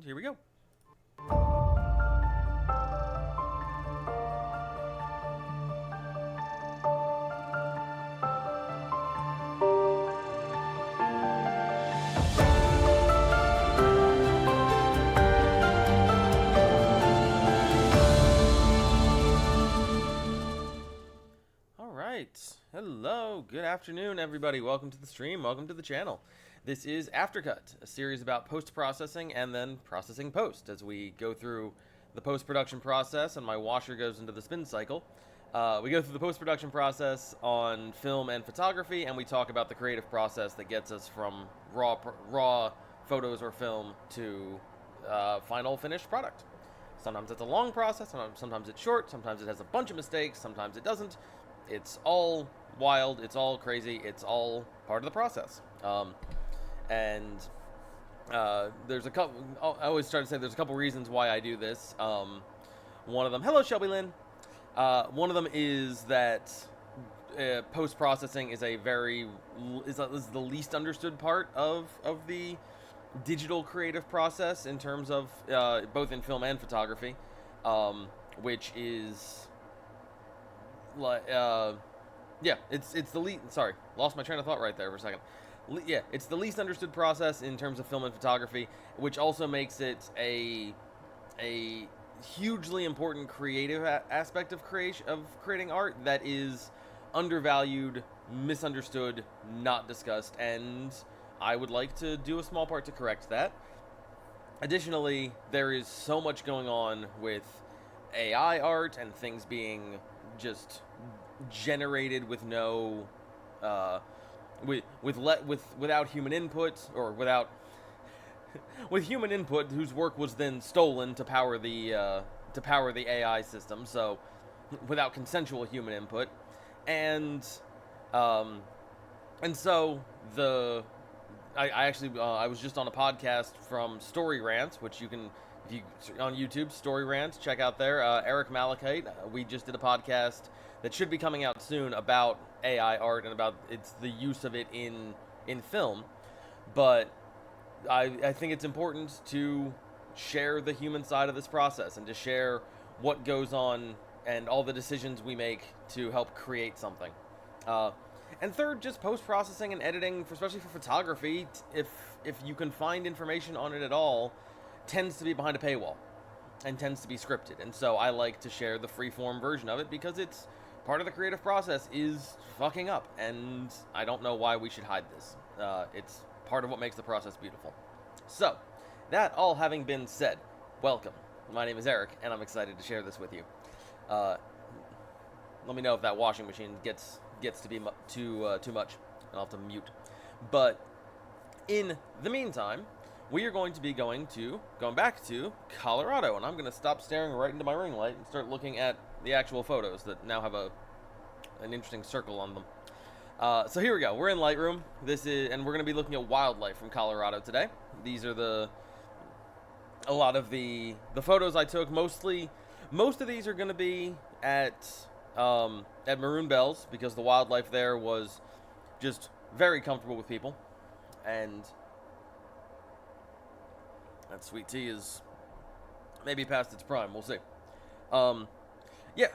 And here we go. Hello, good afternoon, everybody. Welcome to the stream. Welcome to the channel. This is AfterCut, a series about post-processing and then processing post. As we go through the post-production process and my washer goes into the spin cycle, we go through the post-production process on film and photography, and we talk about the creative process that gets us from raw photos or film to final finished product. Sometimes it's a long process, sometimes it's short, sometimes it has a bunch of mistakes, sometimes it doesn't. It's all wild, it's all crazy, it's all part of the process. There's a couple, I always try to say there's a couple reasons why I do this. One of them, hello Shelby Lynn. One of them is that post-processing is is the least understood part of the digital creative process in terms of both in film and photography, which is it's the least. Sorry, lost my train of thought right there for a second. It's the least understood process in terms of film and photography, which also makes it a hugely important creative aspect of creating art that is undervalued, misunderstood, not discussed, and I would like to do a small part to correct that. Additionally, there is so much going on with AI art and things being just generated with no without human input, or with human input whose work was then stolen to power the AI system, so without consensual human input, and so I was just on a podcast from Story Rants, which you can, if you on YouTube, Story Rants, check out there. Eric Malachite, we just did a podcast that should be coming out soon about AI art and about the use of it in film. But I think it's important to share the human side of this process and to share what goes on and all the decisions we make to help create something. And third, just post-processing and editing, especially for photography, if you can find information on it at all, tends to be behind a paywall and tends to be scripted. And so I like to share the free-form version of it because it's part of the creative process is fucking up, and I don't know why we should hide this. It's part of what makes the process beautiful. So, that all having been said, welcome. My name is Eric, and I'm excited to share this with you. Let me know if that washing machine gets to be too much, and I'll have to mute. But in the meantime, we are going to be going back to Colorado, and I'm going to stop staring right into my ring light and start looking at the actual photos that now have an interesting circle on them. So here we go. We're in Lightroom. And we're going to be looking at wildlife from Colorado today. These are a lot of the photos I took. Most of these are going to be at Maroon Bells, because the wildlife there was just very comfortable with people, and that sweet tea is maybe past its prime. We'll see.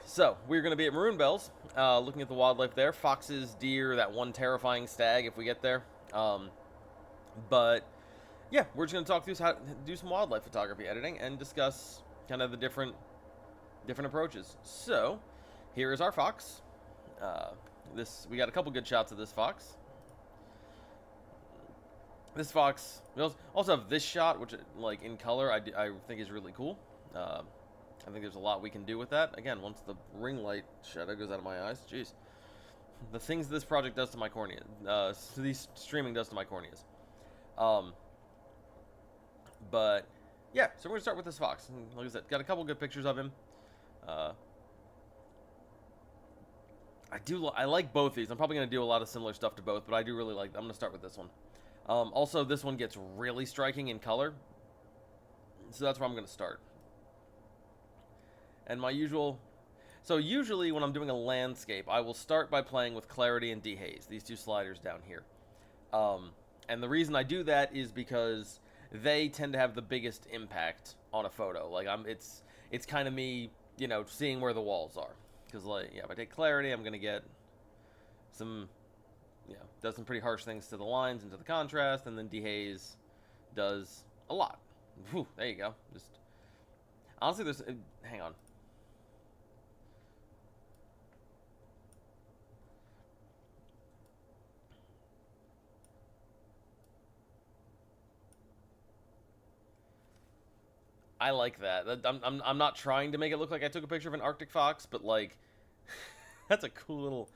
So we're going to be at Maroon Bells, looking at the wildlife there. Foxes, deer, that one terrifying stag if we get there. But yeah, we're just going to talk through how to do some wildlife photography editing and discuss kind of the different approaches. So here is our fox. We got a couple good shots of this fox. This fox, we also have this shot, which, like, in color, I think is really cool. I think there's a lot we can do with that. Again, once the ring light shadow goes out of my eyes, jeez. The things this project does to my cornea, these streaming does to my corneas. But, yeah, so we're going to start with this fox. And like I said, got a couple good pictures of him. I like both these. I'm probably going to do a lot of similar stuff to both, but I do really like them. I'm going to start with this one. Also, this one gets really striking in color, so that's where I'm going to start. And usually when I'm doing a landscape, I will start by playing with clarity and dehaze, these two sliders down here. And the reason I do that is because they tend to have the biggest impact on a photo. Like it's kind of me, you know, seeing where the walls are. Because like, yeah, if I take clarity, I'm gonna get some, you know, does some pretty harsh things to the lines and to the contrast, and then dehaze does a lot. Whew, there you go. Just honestly, there's hang on. I like that. I'm not trying to make it look like I took a picture of an Arctic fox, but like, that's a cool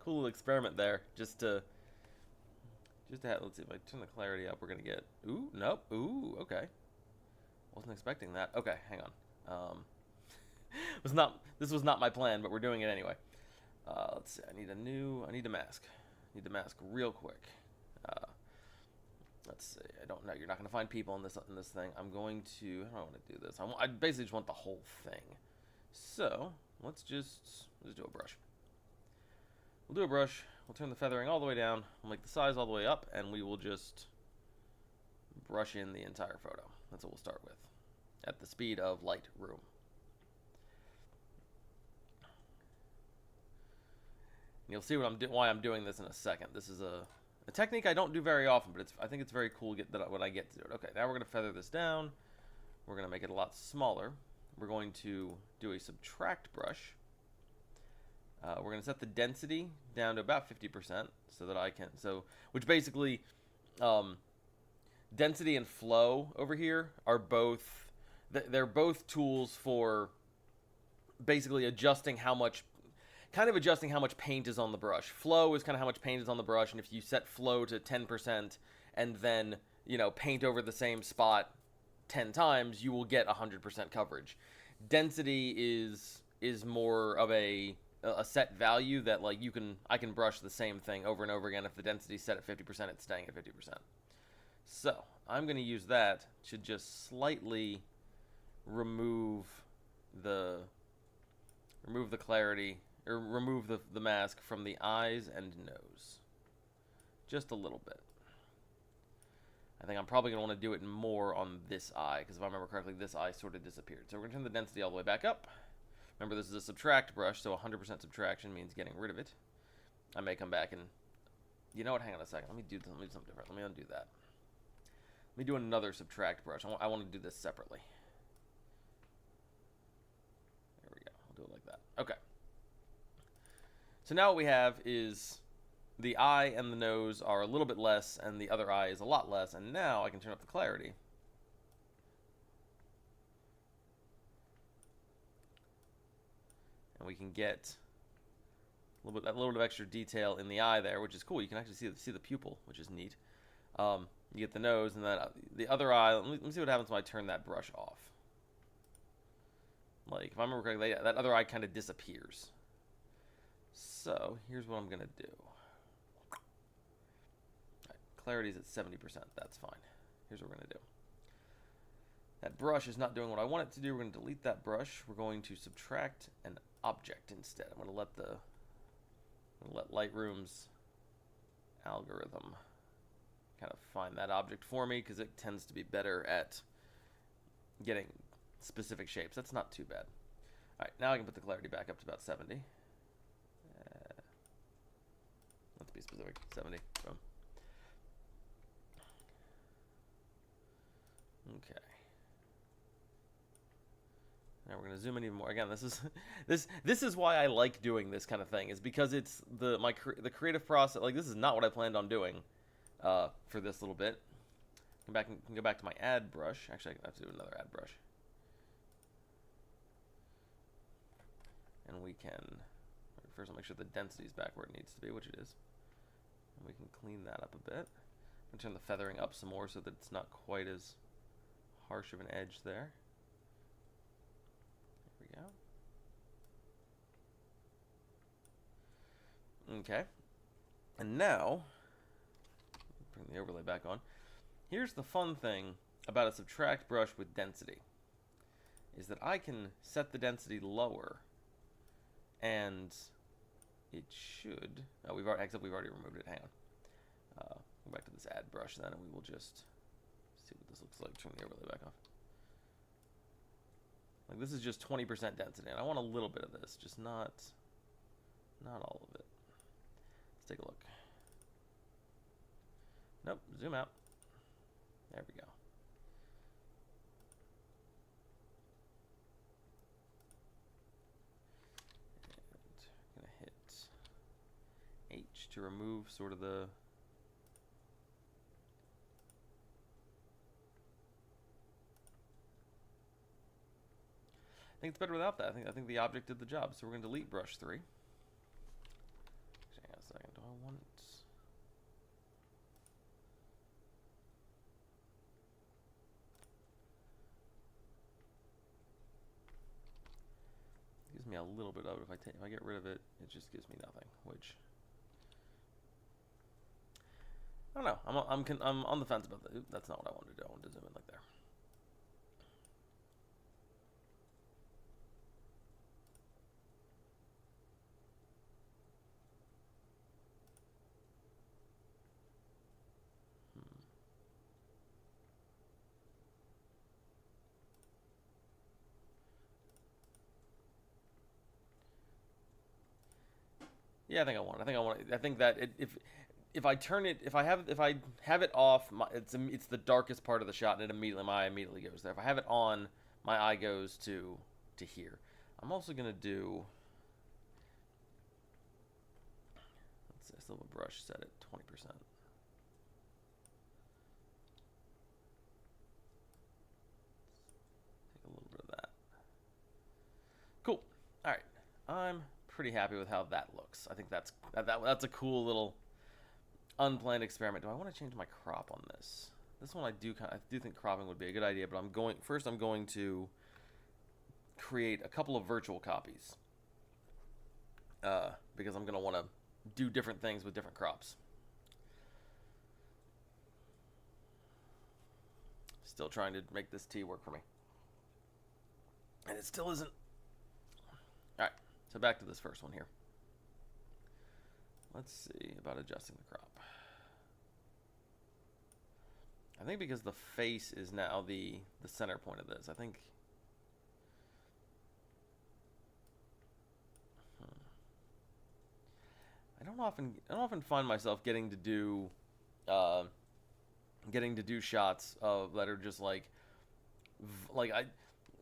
little experiment there. Just to have. Let's see if I turn the clarity up. We're gonna get. Ooh, nope. Ooh, okay. Wasn't expecting that. Okay, hang on. This was not my plan, but we're doing it anyway. Let's see. I need a mask. Need the mask real quick. Let's see. I don't know. You're not going to find people in this thing. I'm going to. How do I want to do this? I basically just want the whole thing. So let's just do a brush. We'll do a brush. We'll turn the feathering all the way down. We'll make the size all the way up, and we will just brush in the entire photo. That's what we'll start with, at the speed of Lightroom. You'll see why I'm doing this in a second. This is a technique I don't do very often, but I think it's very cool when I get to do it. Okay, now we're going to feather this down. We're going to make it a lot smaller. We're going to do a subtract brush. We're going to set the density down to about 50% so that I can, which basically, density and flow over here are both, they're both tools for basically adjusting how much paint is on the brush. Flow is kind of how much paint is on the brush, and if you set flow to 10% and then, you know, paint over the same spot 10 times, you will get 100% coverage. Density is more of a set value that, like, I can brush the same thing over and over again. If the density is set at 50%, it's staying at 50%. So I'm going to use that to just slightly remove the clarity, or remove the mask from the eyes and nose. Just a little bit. I think I'm probably going to want to do it more on this eye, because if I remember correctly, this eye sort of disappeared. So we're going to turn the density all the way back up. Remember, this is a subtract brush, so 100% subtraction means getting rid of it. I may come back and... You know what? Hang on a second. Let me do something different. Let me undo that. Let me do another subtract brush. I want to do this separately. There we go. I'll do it like that. Okay. So now what we have is the eye and the nose are a little bit less, and the other eye is a lot less, and now I can turn up the clarity. And we can get a little bit of extra detail in the eye there, which is cool. You can actually see the pupil, which is neat. You get the nose, and then the other eye. Let me see what happens when I turn that brush off. Like, if I remember correctly, that other eye kind of disappears. So here's what I'm gonna do. Right, clarity's at 70%. That's fine. Here's what we're gonna do. That brush is not doing what I want it to do. We're gonna delete that brush. We're going to subtract an object instead. I'm gonna let Lightroom's algorithm kind of find that object for me, because it tends to be better at getting specific shapes. That's not too bad. All right, now I can put the clarity back up to about 70. Let's be specific. 70. Boom. Okay. Now we're gonna zoom in even more. Again, this is why I like doing this kind of thing, is because it's the creative process. Like, this is not what I planned on doing for this little bit. Can go back to my add brush. Actually, I have to do another add brush. And we can, first I'll make sure the density is back where it needs to be, which it is. And we can clean that up a bit. And turn the feathering up some more so that it's not quite as harsh of an edge there. There we go. Okay. And now, bring the overlay back on. Here's the fun thing about a subtract brush with density, is that I can set the density lower, and it should. Oh, except we've already removed it. Hang on. Go back to this add brush then, and we will just see see what this looks like. Turn the overlay back off. Like, this is just 20% density, and I want a little bit of this, just not all of it. Let's take a look. Nope, zoom out. There we go. And I'm gonna hit H to remove sort of the I think it's better without that. I think the object did the job. So we're going to delete brush 3. Hang on a second. Do I want it? It gives me a little bit of it. If I get rid of it, it just gives me nothing. Which I don't know. I'm on the fence about that. That's not what I wanted to do. I wanted to zoom in like there. Yeah, I think I want it. I think that if I turn it, if I have it off, it's the darkest part of the shot, and my eye immediately goes there. If I have it on, my eye goes to here. I'm also gonna do. Let's see, I still have a brush set at 20%. Take a little bit of that. Cool. All right. I'm pretty happy with how that looks. I think that's a cool little unplanned experiment. Do I want to change my crop on this? This one I do think cropping would be a good idea, but I'm going to create a couple of virtual copies because I'm going to want to do different things with different crops. Still trying to make this tea work for me, and it still isn't. All right. So back to this first one here. Let's see about adjusting the crop. I think because the face is now the center point of this, I think. I don't often find myself getting to do shots of that are just like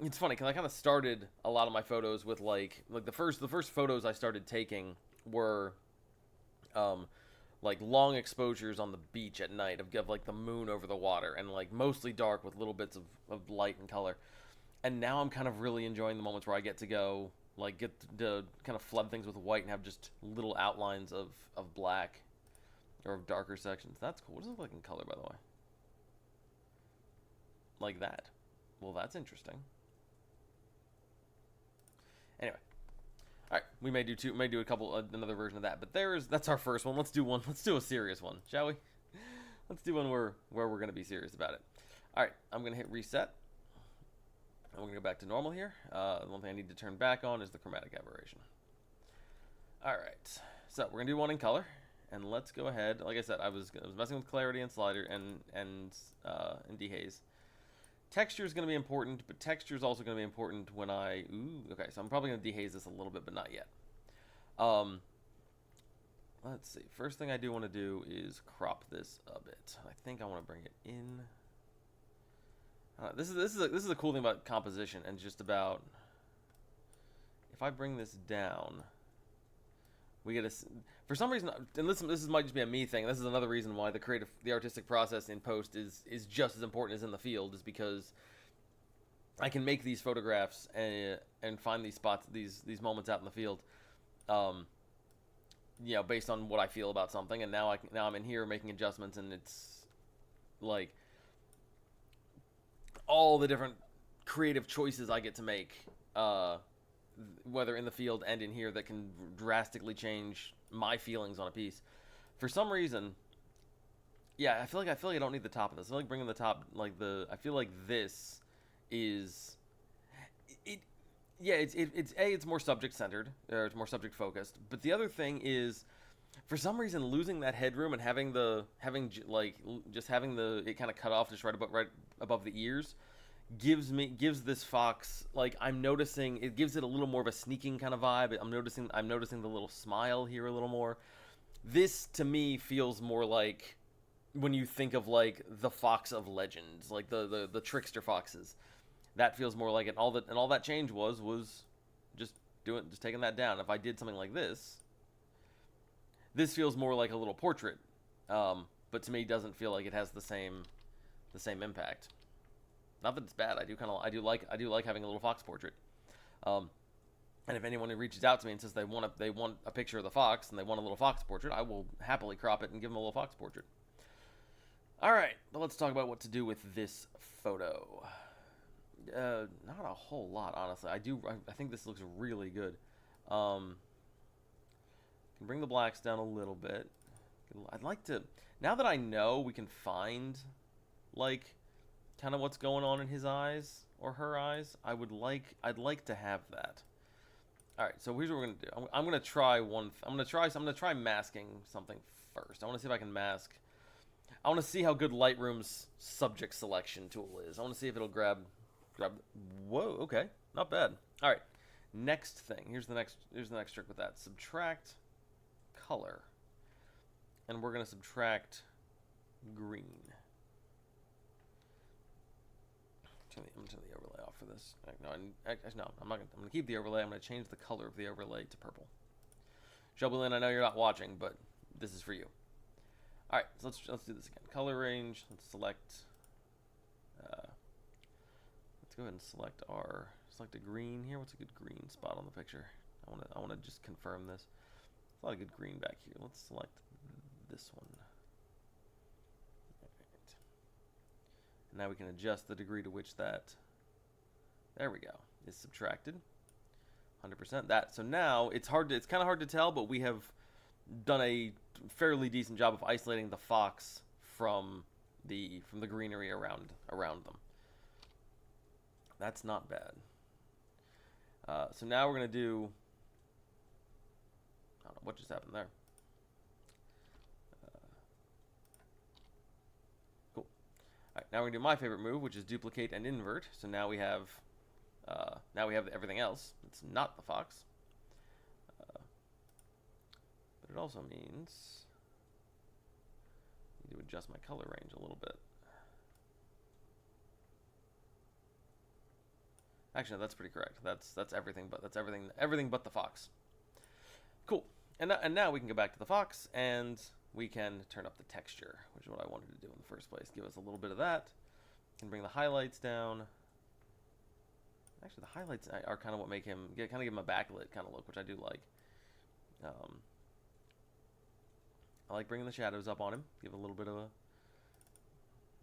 it's funny because I kind of started a lot of my photos with like the first photos I started taking were like long exposures on the beach at night of like the moon over the water and like mostly dark with little bits of light and color. And now I'm kind of really enjoying the moments where I get to go like get to kind of flood things with white and have just little outlines of black or of darker sections. That's cool. What does it look like in color, by the way? Like that. Well, that's interesting. Anyway, all right, we may do a couple another version of that, but that's our first one. Let's do a serious one, shall we? Let's do one where we're gonna be serious about it. All right, I'm gonna hit reset. And we're gonna go back to normal here. The one thing I need to turn back on is the chromatic aberration. All right, so we're gonna do one in color, and let's go ahead. Like I said, I was messing with clarity and slider and dehaze. Texture is going to be important, but texture is also going to be important when okay, so I'm probably going to dehaze this a little bit, but not yet. Let's see. First thing I do want to do is crop this a bit. I think I want to bring it in. This is a cool thing about composition and just about if I bring this down, we get for some reason, and this might just be a me thing. This is another reason why the artistic process in post is just as important as in the field, is because I can make these photographs and find these spots, these moments out in the field, based on what I feel about something. And now I'm in here making adjustments, and it's like all the different creative choices I get to make. Whether in the field and in here, that can drastically change my feelings on a piece. For some reason, I feel like I don't need the top of this. I feel like bringing the top, I feel like this is it. Yeah, it's more subject centered, or it's more subject focused. But the other thing is, For some reason, losing that headroom and just having the it kind of cut off just right above the ears gives this fox, like, I'm noticing it gives it a little more of a sneaking kind of vibe. I'm noticing the little smile here a little more. This to me feels more like when you think of like the fox of legends, like the trickster foxes. That feels more like it. All that change was just taking that down. If I did something like this feels more like a little portrait, but to me doesn't feel like it has the same impact. Not that it's bad. I do like having a little fox portrait. And if anyone who reaches out to me and says they want a picture of the fox and they want a little fox portrait, I will happily crop it and give them a little fox portrait. All right, but let's talk about what to do with this photo. Not a whole lot, honestly. I think this looks really good. Can bring the blacks down a little bit. I'd like to, now that I know we can find like kind of what's going on in his eyes or her eyes, I'd like to have that. All right, so here's what we're gonna do. I'm gonna try masking something first. I want to see if I can mask. I want to see how good Lightroom's subject selection tool is. I want to see if it'll grab. Whoa, okay, not bad. All right, next thing. Here's the next trick with that. Subtract color, and we're gonna subtract green. I'm gonna turn the overlay off for this. No, I'm not. I'm gonna keep the overlay. I'm gonna change the color of the overlay to purple. Shelby Lynn, I know you're not watching, but this is for you. All right, so let's do this again. Color range. Let's select. Let's go ahead and select a green here. What's a good green spot on the picture? I wanna just confirm this. There's a lot of good green back here. Let's select this one. And now we can adjust the degree to which that, there we go, is subtracted. 100%. That, so now it's kind of hard to tell, but we have done a fairly decent job of isolating the fox from the greenery around them. That's not bad. So now we're gonna do, I don't know what just happened there. All right, now we're gonna do my favorite move, which is duplicate and invert. So now we have everything else. It's not the fox, but it also means I need to adjust my color range a little bit. Actually, no, that's pretty correct. That's everything but the fox. Cool. And now we can go back to the fox and we can turn up the texture, which is what I wanted to do in the first place. Give us a little bit of that. Can bring the highlights down. Actually, the highlights are kind of what make him give him a backlit kind of look, which I do like. I like bringing the shadows up on him. Give a little bit of a,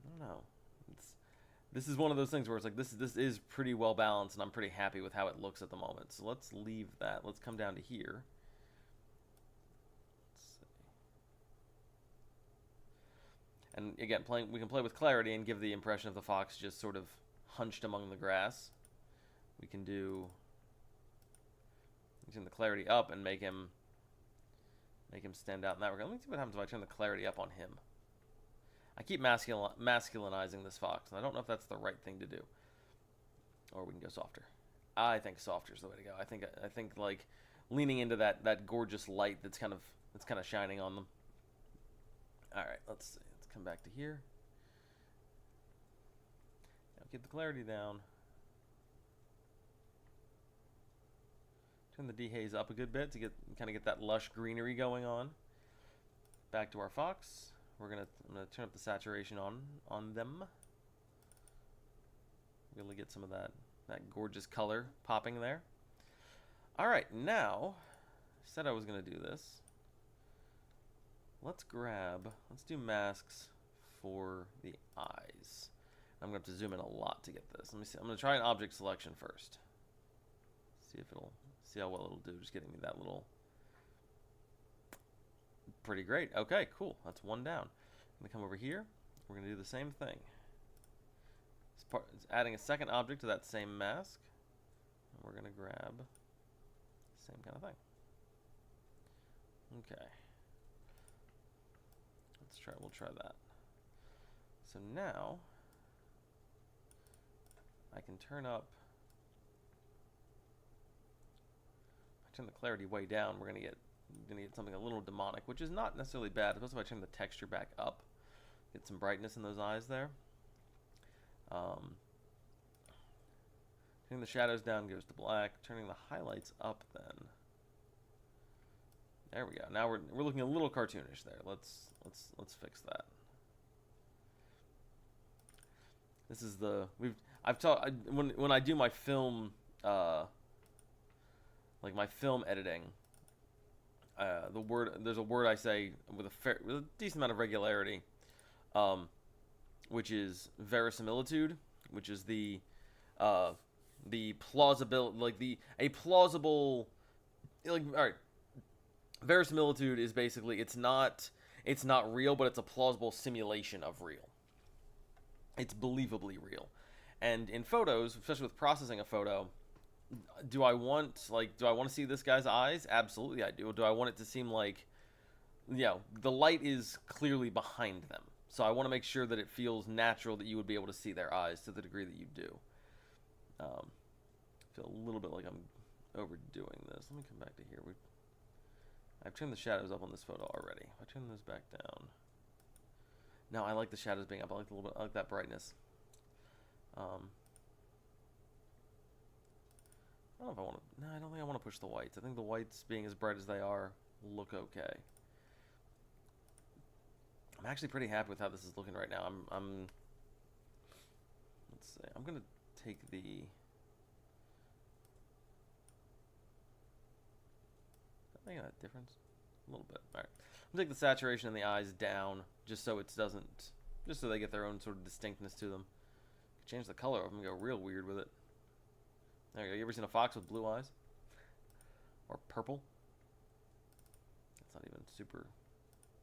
I don't know. This is one of those things where it's like this is pretty well balanced, and I'm pretty happy with how it looks at the moment. So let's leave that. Let's come down to here. And again, we can play with clarity and give the impression of the fox just sort of hunched among the grass. We can do turn the clarity up and make him stand out in that regard. Let me see what happens if I turn the clarity up on him. I keep masculinizing this fox, and I don't know if that's the right thing to do. Or we can go softer. I think softer is the way to go. I think like leaning into that gorgeous light that's kind of shining on them. All right, let's see. Come back to here. Now keep the clarity down. Turn the dehaze up a good bit to get that lush greenery going on. Back to our fox. I'm gonna turn up the saturation on them. Really get some of that gorgeous color popping there. All right, now I said I was gonna do this. Let's do masks for the eyes. I'm gonna have to zoom in a lot to get this. Let me see. I'm gonna try an object selection first. See how well it'll do. Just getting me that little. Pretty great. Okay, cool. That's one down. I'm gonna come over here. We're gonna do the same thing. It's adding a second object to that same mask. And we're gonna grab the same kind of thing. Okay. We'll try that. So now I can turn the clarity way down. We're gonna get something a little demonic, which is not necessarily bad, especially if I turn the texture back up. Get some brightness in those eyes there. Turning the shadows down goes to black. Turning the highlights up then. There we go. Now we're looking a little cartoonish there. Let's fix that. This is I've taught when I do my film like my film editing. There's a word I say with a decent amount of regularity, which is verisimilitude, which is the plausibility, like a plausible, like, all right. Verisimilitude is basically it's not real, but it's a plausible simulation of real. It's believably real. And in photos, especially with processing a photo, do I want to see this guy's eyes? Absolutely I do. Do I want it to seem like, the light is clearly behind them. So I want to make sure that it feels natural that you would be able to see their eyes to the degree that you do. I feel a little bit like I'm overdoing this. Let me come back to here. I've turned the shadows up on this photo already. If I turn those back down. No, I like the shadows being up. I like that brightness. I don't know if I want to. No, I don't think I want to push the whites. I think the whites, being as bright as they are, look okay. I'm actually pretty happy with how this is looking right now. Let's see. I'm gonna take the. Making that difference a little bit. All right, I'm gonna take the saturation in the eyes down, just so they get their own sort of distinctness to them. Change the color of them and go real weird with it. There you go. You ever seen a fox with blue eyes? Or purple? That's not even super.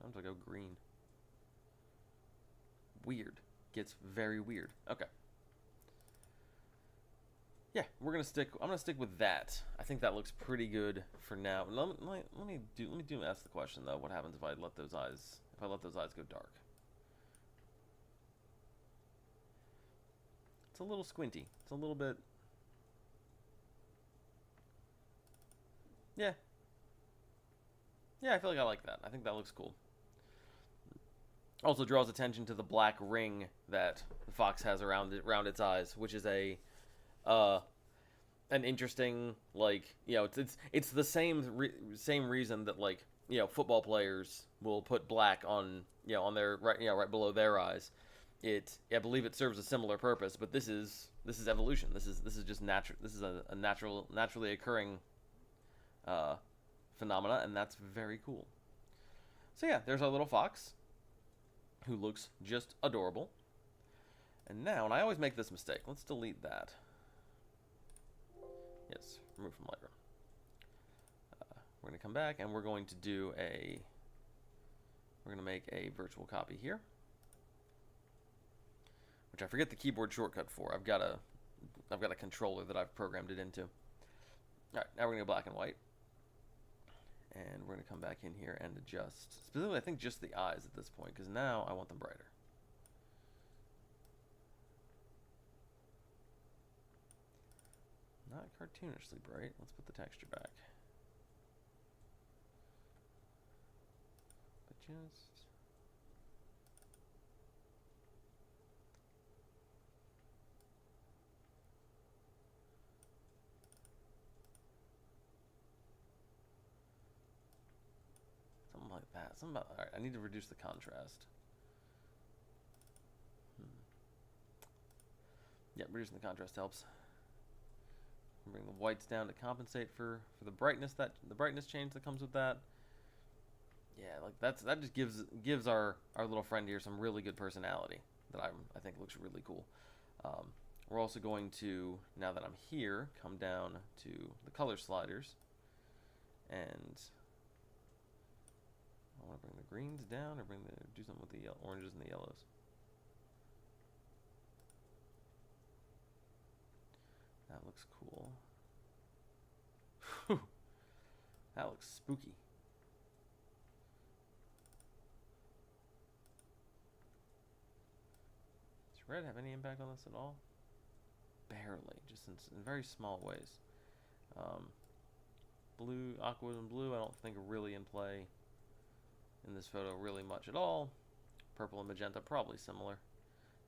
I'm gonna go green. Weird. Gets very weird. Okay. Yeah, I'm gonna stick with that. I think that looks pretty good for now. Let me ask the question though. What happens if I let those eyes go dark? It's a little squinty. It's a little bit. Yeah. Yeah, I feel like I like that. I think that looks cool. Also draws attention to the black ring that the fox has around its eyes, which is an interesting, like, it's the same reason that, like, football players will put black on their right below their eyes. I believe it serves a similar purpose, but this is evolution. This is just natural. This is a naturally occurring phenomena, and that's very cool. So yeah, there's our little fox, who looks just adorable. And now, and I always make this mistake. Let's delete that. Yes, remove from Lightroom. We're going to come back and we're going to make a virtual copy here, which I forget the keyboard shortcut for. I've got a controller that I've programmed it into. All right, now we're going to go black and white, and we're going to come back in here and adjust. Specifically, I think just the eyes at this point, because now I want them brighter. Not cartoonishly bright. Let's put the texture back. But just. Something like that. Alright, I need to reduce the contrast. Yep, reducing the contrast helps. Bring the whites down to compensate for the brightness change that comes with that. Yeah, like that just gives our little friend here some really good personality that I think looks really cool. We're also going to, now that I'm here, come down to the color sliders, and I want to bring the greens down, or do something with the oranges and the yellows. That looks cool. Whew. That looks spooky. Does red have any impact on this at all? Barely, just in very small ways. Blue, aqua and blue, I don't think are really in play in this photo really much at all. Purple and magenta, probably similar.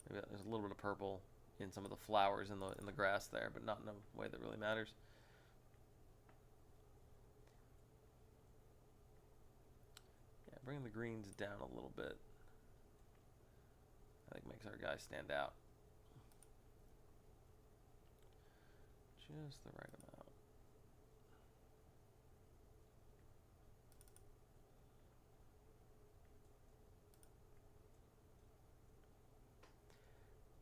Maybe there's a little bit of purple in some of the flowers in the grass there, but not in a way that really matters. Yeah, bringing the greens down a little bit, I think makes our guy stand out. Just the right amount.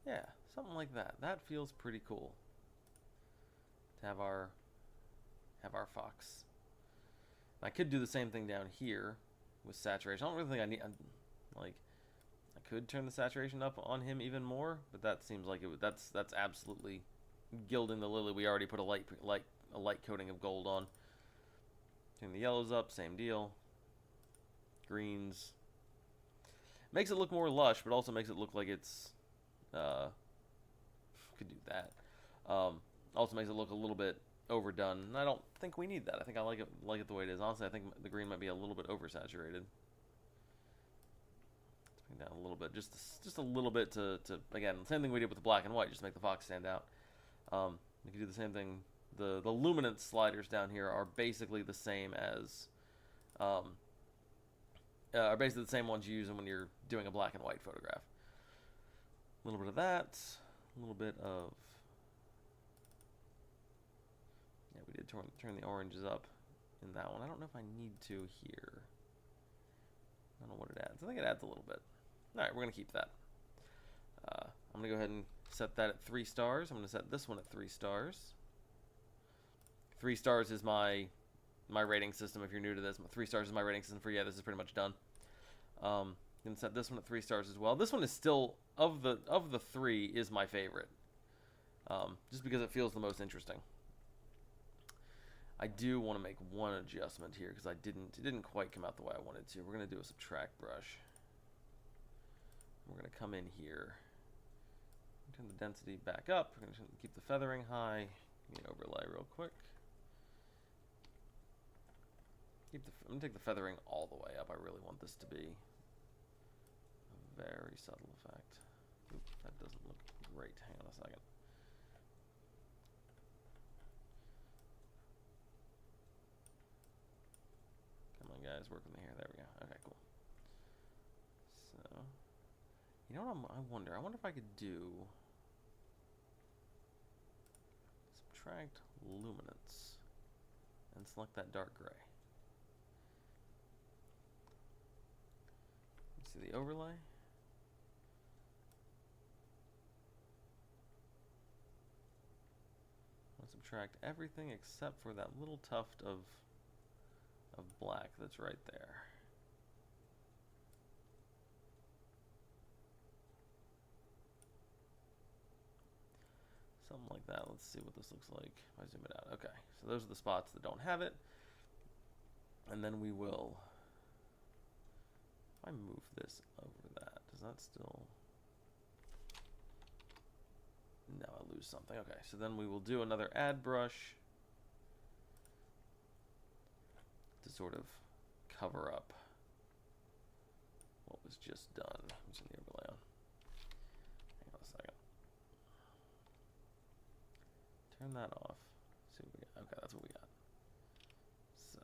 Yeah, something like that. That feels pretty cool. To have our fox. I could do the same thing down here with saturation. I don't really think I need. Like, I could turn the saturation up on him even more, but that seems like it would. That's absolutely gilding the lily. We already put a light coating of gold on. Turn the yellows up, same deal. Greens. Makes it look more lush, but also makes it look like it's. Could do that. Also makes it look a little bit overdone, and I don't think we need that. I think I like it the way it is. Honestly, I think the green might be a little bit oversaturated. Let's bring it down a little bit, just a little bit to again, same thing we did with the black and white, just to make the fox stand out. You can do the same thing. The luminance sliders down here are basically the same as are basically the same ones you use when you're doing a black and white photograph. A little bit of that, a little bit of, yeah, we did turn the oranges up in that one. I don't know if I need to here. I don't know what it adds. I think it adds a little bit. All right, we're going to keep that. I'm going to go ahead and set that at 3 stars. I'm going to set this one at 3 stars. 3 stars is my rating system if you're new to this. 3 stars is my rating system for, yeah, this is pretty much done. And set this one at 3 stars as well. This one is still, of the 3, is my favorite. Just because it feels the most interesting. I do want to make one adjustment here because it didn't quite come out the way I wanted to. We're going to do a subtract brush. We're going to come in here. Turn the density back up. We're going to keep the feathering high. Give me an overlay real quick. I'm going to take the feathering all the way up. I really want this to be a very subtle effect. Oop, that doesn't look great. Hang on a second. Come on, guys, work with me here. There we go. Okay, cool. So, you know what I wonder? I wonder if I could do subtract luminance and select that dark gray. See the overlay? I'll subtract everything except for that little tuft of black that's right there. Something like that. Let's see what this looks like if I zoom it out. Okay, so those are the spots that don't have it. And then we will, if I move this over that, does that still, no, I lose something. Okay, so then we will do another add brush to sort of cover up what was just done. I'm just going to overlay on. Hang on a second. Turn that off. See what we got. Okay, that's what we got. So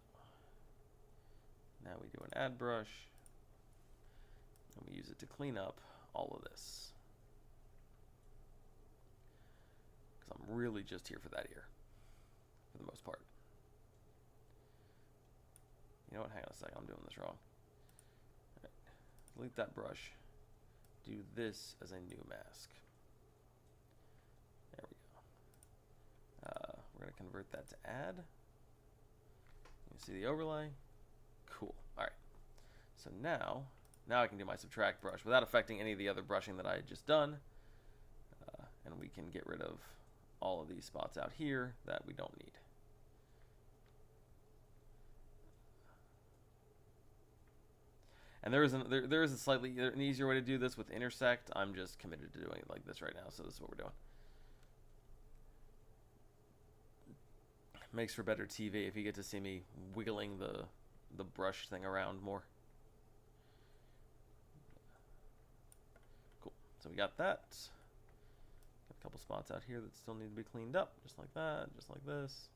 now we do an add brush, and we use it to clean up all of this. Because I'm really just here for that ear, for the most part. You know what? Hang on a second. I'm doing this wrong. All right. Delete that brush. Do this as a new mask. There we go. We're going to convert that to add. You see the overlay? Cool. All right. So now I can do my subtract brush without affecting any of the other brushing that I had just done. And we can get rid of all of these spots out here that we don't need. And there is a slightly an easier way to do this with intersect. I'm just committed to doing it like this right now, so this is what we're doing. Makes for better TV if you get to see me wiggling the brush thing around more. Cool. So we got that. Got a couple spots out here that still need to be cleaned up, just like that, just like this.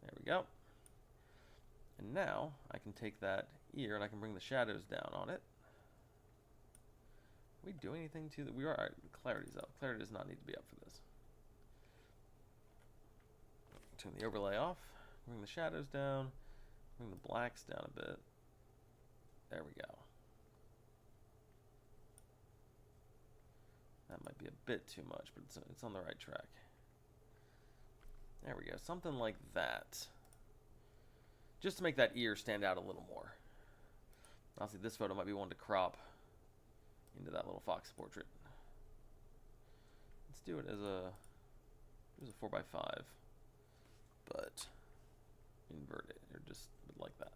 There we go. And now I can take that ear and I can bring the shadows down on it. We do anything to that? We are. All right, clarity's up. Clarity does not need to be up for this. Turn the overlay off. Bring the shadows down. Bring the blacks down a bit. There we go. That might be a bit too much, but it's on the right track. There we go. Something like that. Just to make that ear stand out a little more. Honestly, this photo might be one to crop into that little fox portrait. Let's do it as a 4x5, but invert it, or just like that.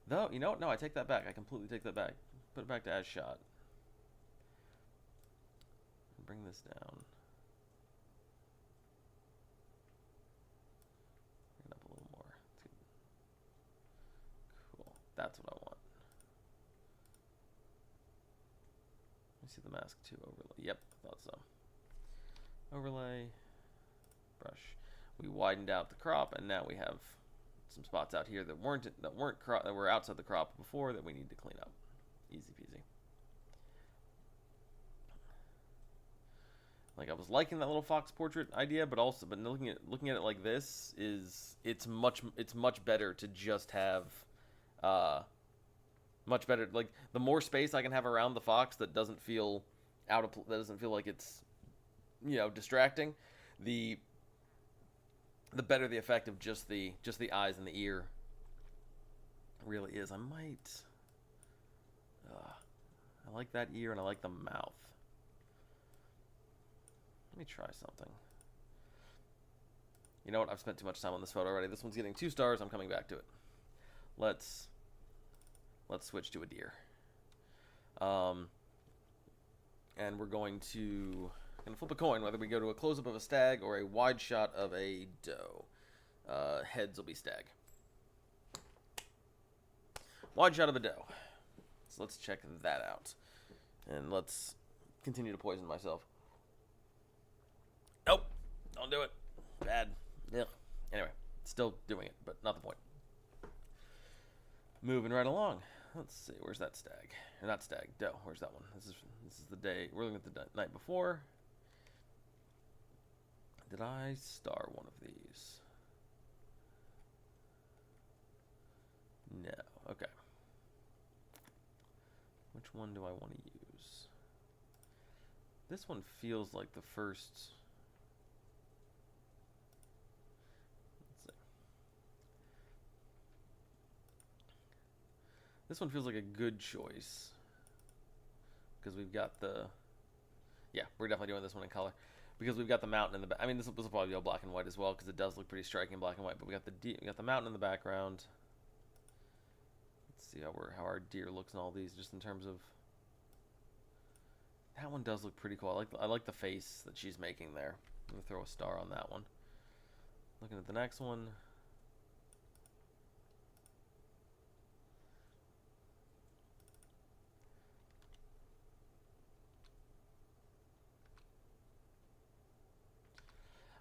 Though, you know what? No, I take that back. I completely take that back. Put it back to as shot. Bring this down. Bring it up a little more. Cool. That's what I want. Let me see the mask too. Overlay. Yep, thought so. Overlay. Brush. We widened out the crop, and now we have some spots out here that were outside the crop before that we need to clean up. Easy peasy. Like, I was liking that little fox portrait idea, but looking at it like this it's much better to just have much better, like, the more space I can have around the fox that doesn't feel that doesn't feel like it's, you know, distracting, the better the effect of just the eyes and the ear really is. I like that ear and I like the mouth. Let me try something. You know what? I've spent too much time on this photo already. This one's getting 2 stars. I'm coming back to it. Let's switch to a deer. And we're going to flip a coin whether we go to a close-up of a stag or a wide shot of a doe. Heads will be stag. Wide shot of a doe. So let's check that out. And let's continue to poison myself. Nope. Don't do it. Bad. Ugh. Anyway, still doing it, but not the point. Moving right along. Let's see. Where's that stag? Or not stag. Doe. Where's that one? This is the day. We're looking at the night before. Did I star one of these? No. Okay. Which one do I want to use? This one feels like the first. Let's see. This one feels like a good choice because we've got the. Yeah, we're definitely doing this one in color because we've got the mountain in the back. I mean, this will probably be all black and white as well because it does look pretty striking in black and white. But we got the mountain in the background. Let's see how our deer looks in all these, just in terms of. That one does look pretty cool. I like the face that she's making there. I'm gonna throw a star on that one. Looking at the next one.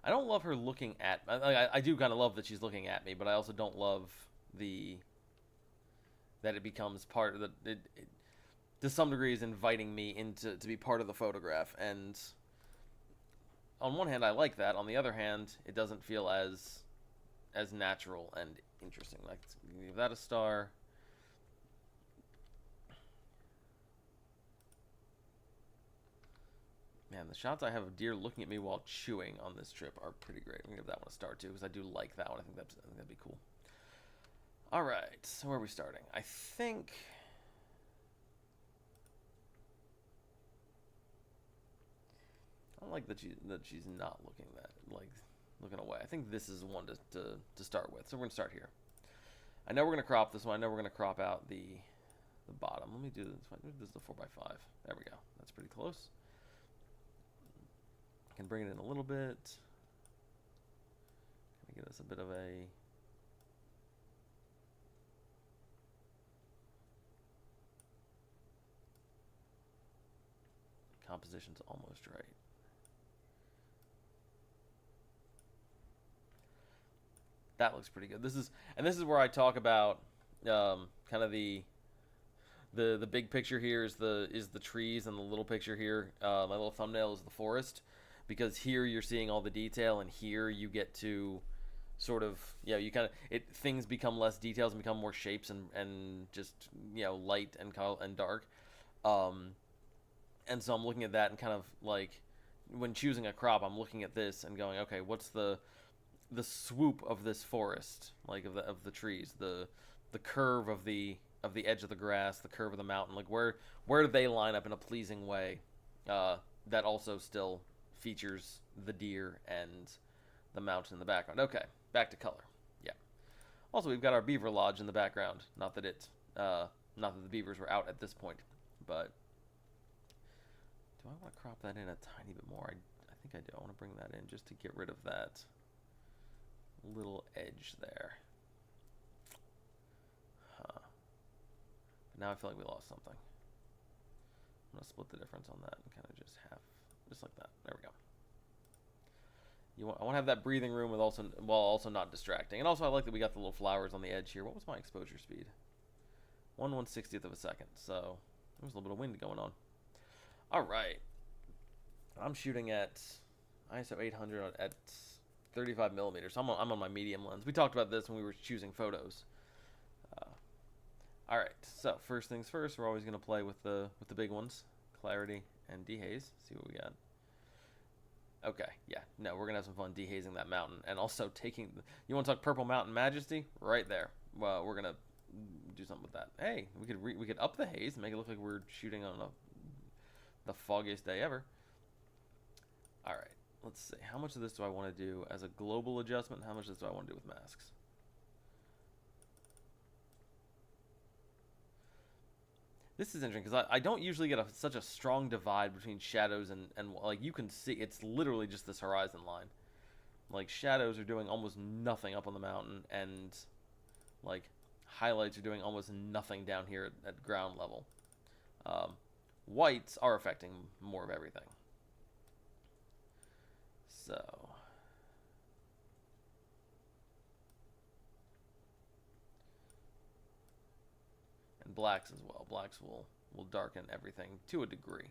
I don't love her looking at. I do kind of love that she's looking at me, but I also don't love that it becomes part of the. It to some degree is inviting me to be part of the photograph, and on one hand I like that. On the other hand, it doesn't feel as natural and interesting. Like, give that a star. Man, the shots I have of deer looking at me while chewing on this trip are pretty great. I'm gonna give that one a star too because I do like that one. I think that'd be cool. All right, so where are we starting? I think. I don't like that she's not looking looking away. I think this is one to start with. So we're gonna start here. I know we're gonna crop this one. I know we're gonna crop out the bottom. Let me do this one. This is the 4x5. There we go. That's pretty close. I can bring it in a little bit. Kind of give us a bit of a composition's almost right. That looks pretty good. This is where I talk about kind of the big picture here is the trees, and the little picture here, my little thumbnail is the forest, because here you're seeing all the detail, and here you get to sort of, you kind of, things become less details and become more shapes and just, light and color and dark. And so I'm looking at that and kind of like, when choosing a crop, I'm looking at this and going, okay, what's the swoop of this forest, like of the trees, the curve of the edge of the grass, the curve of the mountain, like where do they line up in a pleasing way that also still features the deer and the mountain in the background. Okay, back to color. Yeah. Also, we've got our beaver lodge in the background. Not that the beavers were out at this point, but do I want to crop that in a tiny bit more? I think I do. I want to bring that in just to get rid of that little edge there. Huh. But now I feel like we lost something. I'm going to split the difference on that and kind of just like that. There we go. I want to have that breathing room while also not distracting. And also I like that we got the little flowers on the edge here. What was my exposure speed? 1/160th of a second. So there's a little bit of wind going on. All right. I'm shooting at ISO 800 at 35 millimeters. I'm on my medium lens. We talked about this when we were choosing photos. All right. So first things first, we're always going to play with the big ones, clarity and dehaze. See what we got. Okay. Yeah. No, we're gonna have some fun dehazing that mountain, and also taking. You want to talk Purple Mountain Majesty? Right there. Well, we're gonna do something with that. Hey, we could up the haze, make it look like we're shooting on the foggiest day ever. All right. Let's see. How much of this do I want to do as a global adjustment? How much of this do I want to do with masks? This is interesting because I don't usually get such a strong divide between shadows and like you can see it's literally just this horizon line. Like shadows are doing almost nothing up on the mountain, and like highlights are doing almost nothing down here at ground level. Whites are affecting more of everything. So and blacks as well. Blacks will darken everything to a degree.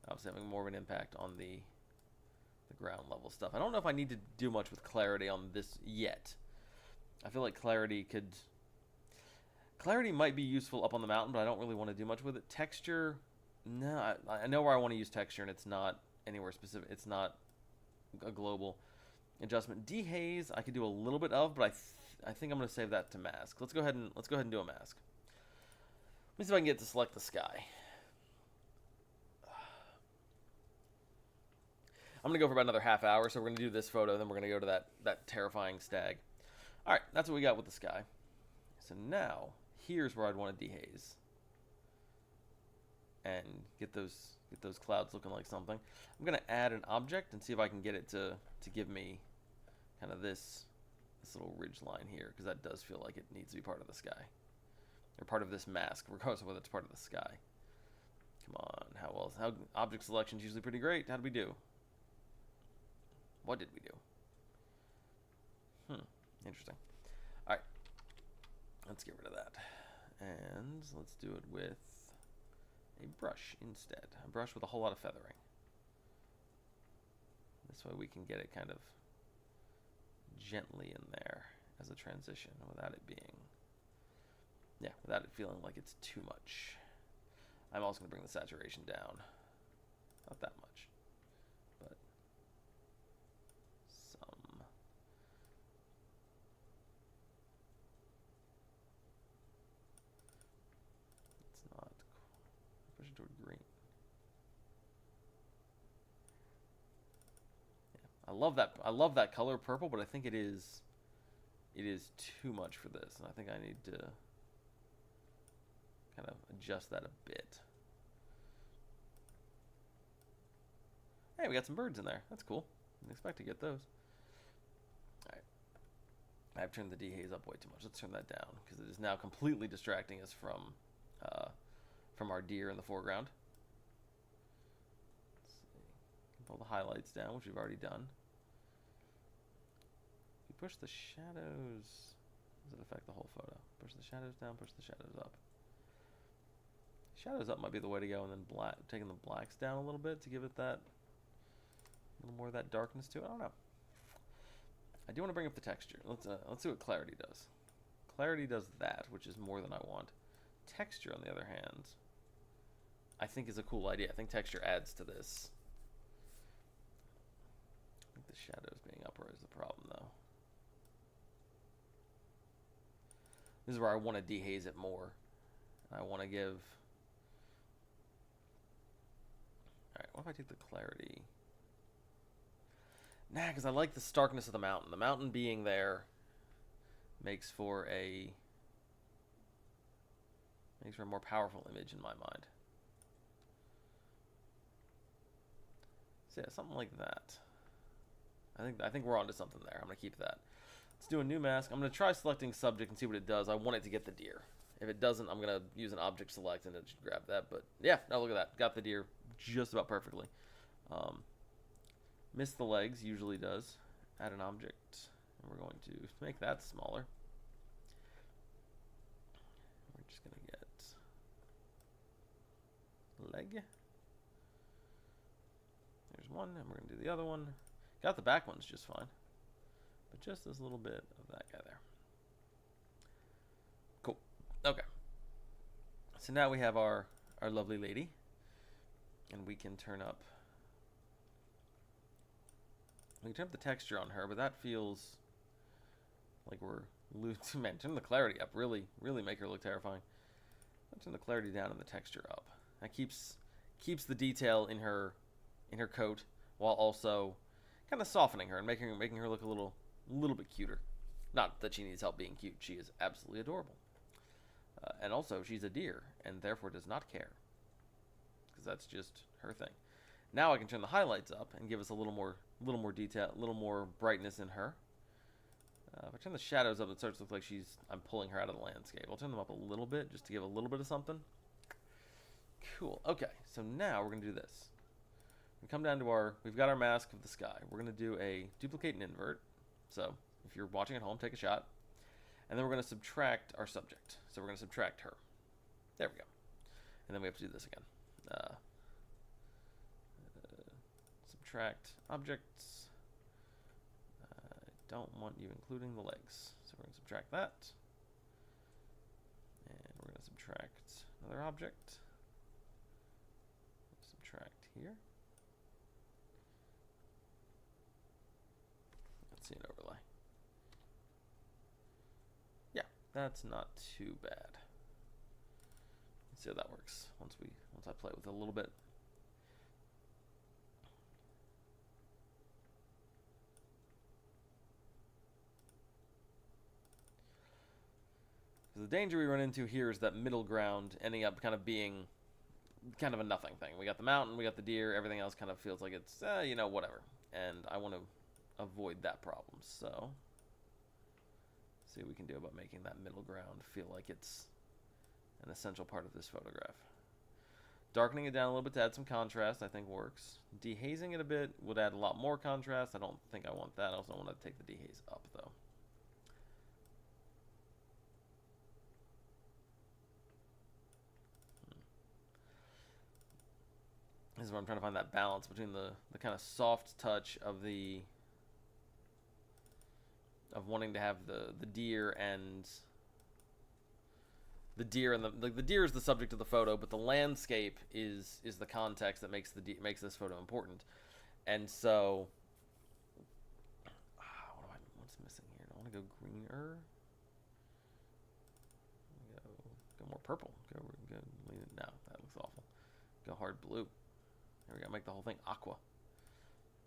Obviously having more of an impact on the ground level stuff. I don't know if I need to do much with clarity on this yet. I feel like clarity might be useful up on the mountain, but I don't really want to do much with it. Texture, no, I know where I want to use texture, and it's not anywhere specific. It's not a global adjustment. Dehaze I could do a little bit of, but I think I'm going to save that to mask. Let's go ahead and do a mask. Let me see if I can get to select the sky. I'm going to go for about another half hour, so we're going to do this photo, then we're going to go to that terrifying stag. All right, that's what we got with the sky. So now, here's where I'd want to dehaze. And get those clouds looking like something. I'm going to add an object and see if I can get it to give me kind of this little ridge line here, because that does feel like it needs to be part of the sky. Or part of this mask, regardless of whether it's part of the sky. Come on, how object selection is usually pretty great. How did we do? What did we do? Interesting. All right, let's get rid of that, and let's do it with a brush instead. A brush with a whole lot of feathering. This way we can get it kind of gently in there as a transition without it being, without it feeling like it's too much. I'm also going to bring the saturation down. Not that much, but some. It's not. Push it toward green. Yeah, I love that color purple, but I think it is it is too much for this, and I think I need to kind of adjust that a bit. Hey, we got some birds in there. That's cool. Didn't expect to get those. Alright. I've turned the dehaze up way too much. Let's turn that down, because it is now completely distracting us from our deer in the foreground. Let's see. Pull the highlights down, which we've already done. If you push the shadows, does it affect the whole photo? Push the shadows down, push the shadows up. Shadows up might be the way to go, and then taking the blacks down a little bit to give it that a little more of that darkness to it. I don't know. I do want to bring up the texture. Let's see what clarity does. Clarity does that, which is more than I want. Texture, on the other hand, I think is a cool idea. I think texture adds to this. I think the shadows being upright is the problem, though. This is where I want to dehaze it more. I want to give... Alright, what if I take the clarity? Nah, because I like the starkness of the mountain. The mountain being there makes for a more powerful image in my mind. So yeah, something like that. I think we're onto something there. I'm gonna keep that. Let's do a new mask. I'm gonna try selecting subject and see what it does. I want it to get the deer. If it doesn't, I'm gonna use an object select and it should grab that. But yeah, no, look at that. Got the deer just about perfectly. Miss the legs, usually does. Add an object, and we're going to make that smaller. We're just gonna get leg. There's one, and we're gonna do the other one. Got the back ones just fine, but just this little bit of that guy there. Cool. Okay. So now we have our lovely lady, and we can turn up. We can turn up the texture on her, but that feels like we're losing. Man, turn the clarity up. Really make her look terrifying. I'll turn the clarity down and the texture up. That keeps the detail in her coat while also kind of softening her and making her look a little bit cuter. Not that she needs help being cute. She is absolutely adorable. And also, she's a deer and therefore does not care, because that's just her thing. Now I can turn the highlights up and give us a little more detail, a little more brightness in her. If I turn the shadows up, it starts to look like I'm pulling her out of the landscape. I'll turn them up a little bit just to give a little bit of something. Cool. Okay, so now we're gonna do this. We come down to we've got our mask of the sky. We're gonna do a duplicate and invert. So if you're watching at home, take a shot. And then we're gonna subtract our subject. So we're gonna subtract her. There we go. And then we have to do this again. Subtract objects. I don't want you including the legs, so we're going to subtract that. And we're going to subtract another object. Subtract here. Let's see an overlay. Yeah, that's not too bad. Let's see how that works once I play with it a little bit. The danger we run into here is that middle ground ending up kind of being kind of a nothing thing. We got the mountain, we got the deer, everything else kind of feels like it's, whatever. And I want to avoid that problem. So, see what we can do about making that middle ground feel like it's an essential part of this photograph. Darkening it down a little bit to add some contrast, I think works. Dehazing it a bit would add a lot more contrast. I don't think I want that. I also want to take the dehaze up, though. This is where I'm trying to find that balance between the kind of soft touch of wanting to have the deer and the deer is the subject of the photo, but the landscape is the context that makes this photo important. And so, what's missing here? I want to go greener. Go more purple. Go. No, that looks awful. Go hard blue. There we go. Make the whole thing aqua.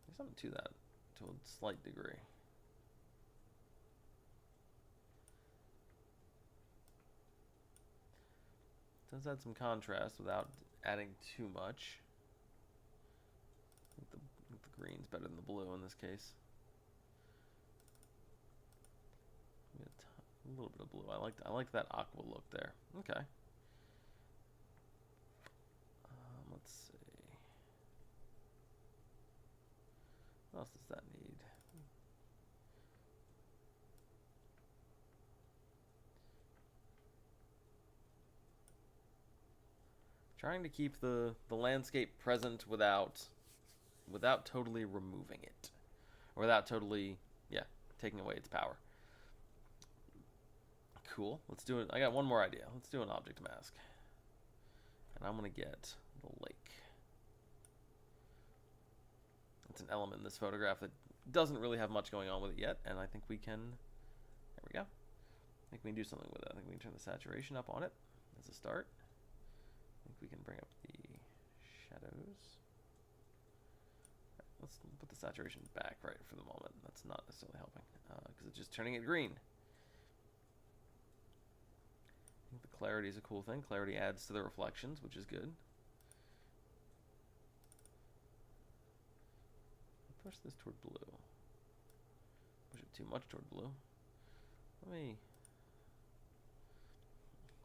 There's something to that, to a slight degree. Does add some contrast without adding too much. I think the green's better than the blue in this case. A little bit of blue. I like that aqua look there. Okay. Let's see. What else does that need? Trying to keep the landscape present without totally removing it, or without totally, yeah, taking away its power. Cool. Let's do it. I got one more idea. Let's do an object mask, and I'm gonna get the lake. It's an element in this photograph that doesn't really have much going on with it yet, and I think we can. There we go. I think we can do something with it. I think we can turn the saturation up on it as a start. I think we can bring up the shadows. Right, let's put the saturation back right for the moment. That's not necessarily helping because it's just turning it green. I think the clarity is a cool thing. Clarity adds to the reflections, which is good. Push this toward blue. Push it too much toward blue.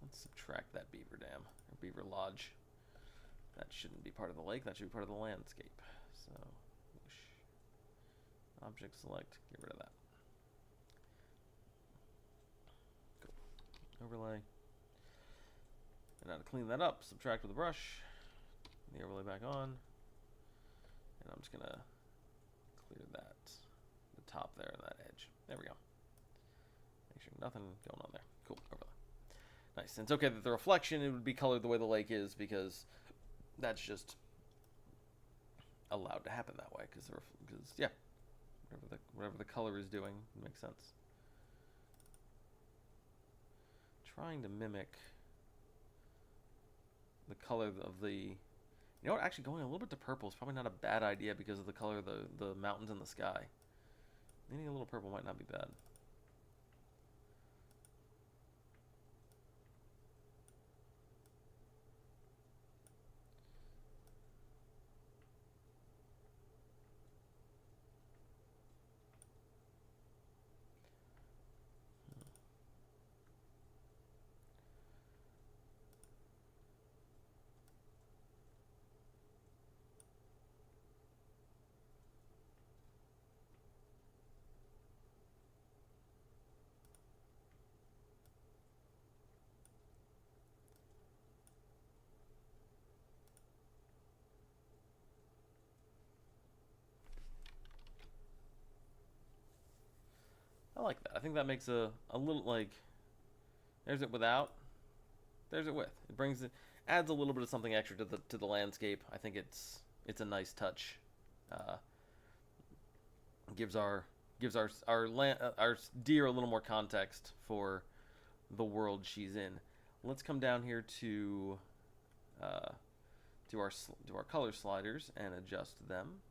Let's subtract that beaver dam, or beaver lodge. That shouldn't be part of the lake, that should be part of the landscape. So, whoosh. Object select, get rid of that. Cool. Overlay. And now to clean that up, subtract with a brush. The overlay back on. And I'm just gonna clear that, the top there and that edge. There we go. Make sure nothing going on there. Cool, overlay. Nice. And it's okay that the reflection, it would be colored the way the lake is, because that's just allowed to happen that way. Because yeah, whatever the color is doing makes sense. Trying to mimic the color of the. You know what? Actually, going a little bit to purple is probably not a bad idea because of the color of the mountains and the sky. Leaning a little purple might not be bad. I like that. I think that makes a little, like, there's it without, there's it with. It brings it, adds a little bit of something extra to the landscape. I think it's a nice touch. Gives our deer a little more context for the world she's in. Let's come down here to our color sliders and adjust them.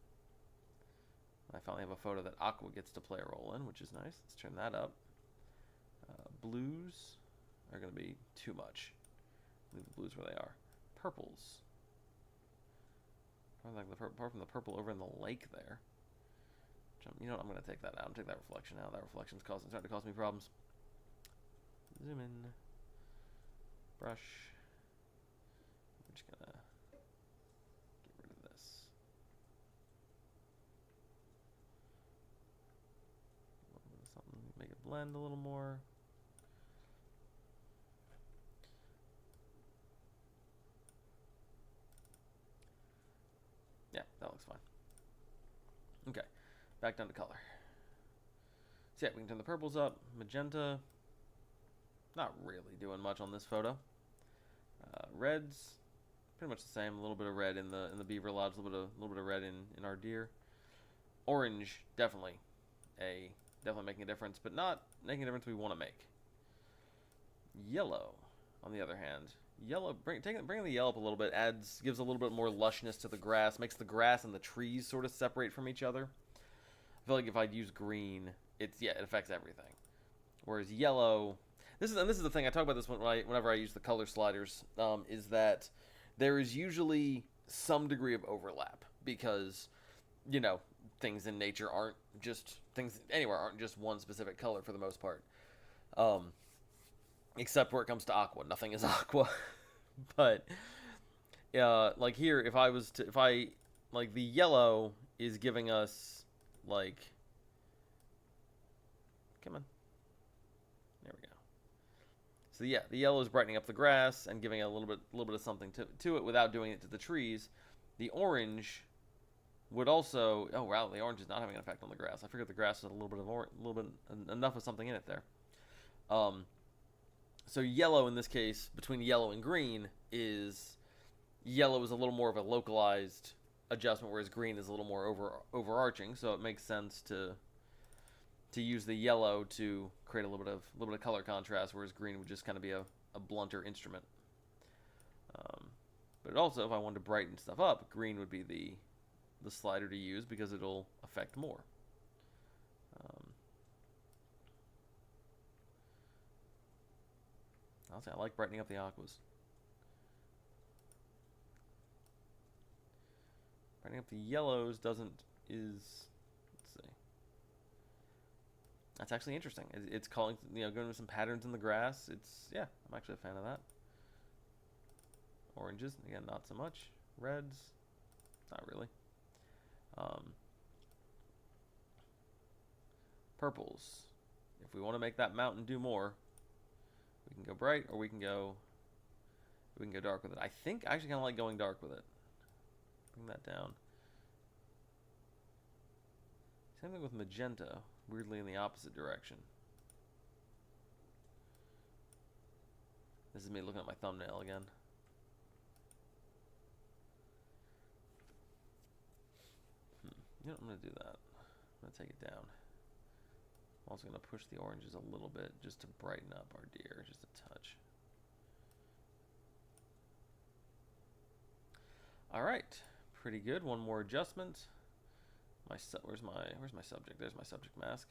I finally have a photo that aqua gets to play a role in, which is nice. Let's turn that up. Blues are going to be too much. Leave the blues where they are. Purples. Apart from the purple over in the lake there. You know what? I'm going to take that out. I'm going to take that reflection out. That reflection's starting to cause me problems. Zoom in. Brush. I'm just going to get rid of this. Something, make it blend a little more. Yeah, that looks fine. Okay, back down to color. So yeah, we can turn the purples up. Magenta, not really doing much on this photo. Reds, pretty much the same. A little bit of red in the beaver lodge. A little bit of red in our deer. Orange, definitely making a difference, but not making a difference we want to make. Yellow, on the other hand, bringing the yellow up a little bit gives a little bit more lushness to the grass, makes the grass and the trees sort of separate from each other. I feel like if I'd use green, it affects everything. Whereas yellow, this is the thing I talk about this whenever I use the color sliders. Is that there is usually some degree of overlap because, things in nature aren't just things anywhere aren't just one specific color for the most part. Except where it comes to aqua, nothing is aqua. But like here, if I like the yellow is giving us like, come on, there we go. So yeah, the yellow is brightening up the grass and giving it a little bit of something to it without doing it to the trees. The orange would also, oh wow, the orange is not having an effect on the grass. I figured the grass has a little bit enough of something in it there. So yellow in this case, between yellow and green, is yellow is a little more of a localized adjustment, whereas green is a little more overarching. So it makes sense to use the yellow to create a little bit of color contrast, whereas green would just kind of be a blunter instrument. But also, if I wanted to brighten stuff up, green would be the slider to use because it'll affect more. I'll say I like brightening up the aquas. Brightening up the yellows let's see. That's actually interesting. It's calling, going with some patterns in the grass. Yeah, I'm actually a fan of that. Oranges, again, not so much. Reds, not really. Purples. If we want to make that mountain do more, we can go bright, or we can go dark with it. I think I actually kind of like going dark with it. Bring that down. Same thing with magenta, weirdly in the opposite direction. This is me looking at my thumbnail again. I'm going to do that. I'm going to take it down. I'm also going to push the oranges a little bit just to brighten up our deer, just a touch. All right, pretty good. One more adjustment. Where's my subject? There's my subject mask.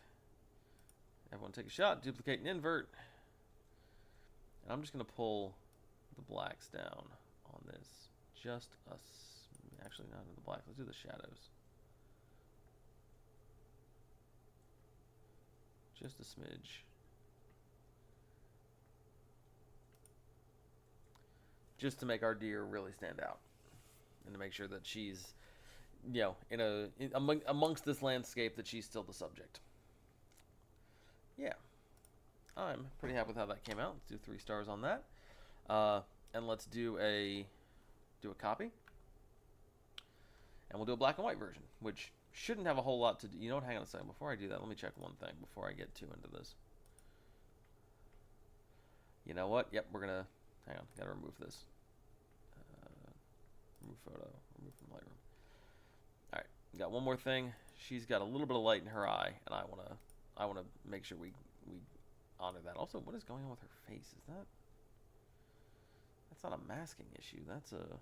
Everyone take a shot, duplicate and invert. And I'm just going to pull the blacks down on this. Actually, not in the black. Let's do the shadows. Just a smidge. Just to make our deer really stand out. And to make sure that she's, amongst this landscape, that she's still the subject. Yeah. I'm pretty happy with how that came out. Let's do 3 stars on that. And let's do a copy. And we'll do a black and white version, which shouldn't have a whole lot to do. You know what? Hang on a second. Before I do that, let me check one thing before I get too into this. You know what? Yep, we're going to... Hang on. Got to remove this. Remove photo. Remove from Lightroom. All right. Got one more thing. She's got a little bit of light in her eye, and I want to make sure we honor that. Also, what is going on with her face? That's not a masking issue. That's a...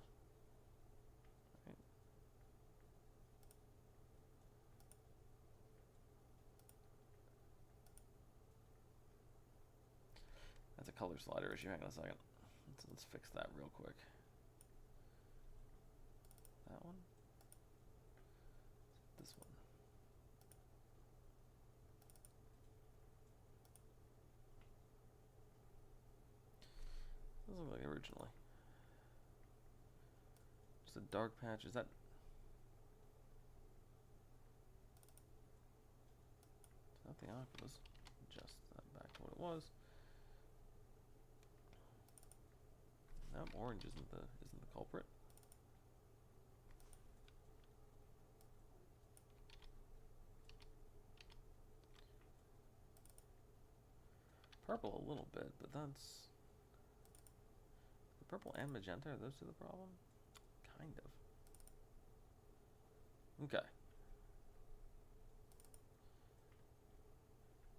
That's a color slider issue. Hang on a second. Let's fix that real quick. That one. This one. Doesn't look like originally. Just a dark patch. Is that... Is that the aquas? Adjust that back to what it was. Nope, orange isn't the culprit. Purple a little bit, but that's... Purple and magenta, are those two the problem? Kind of. Okay.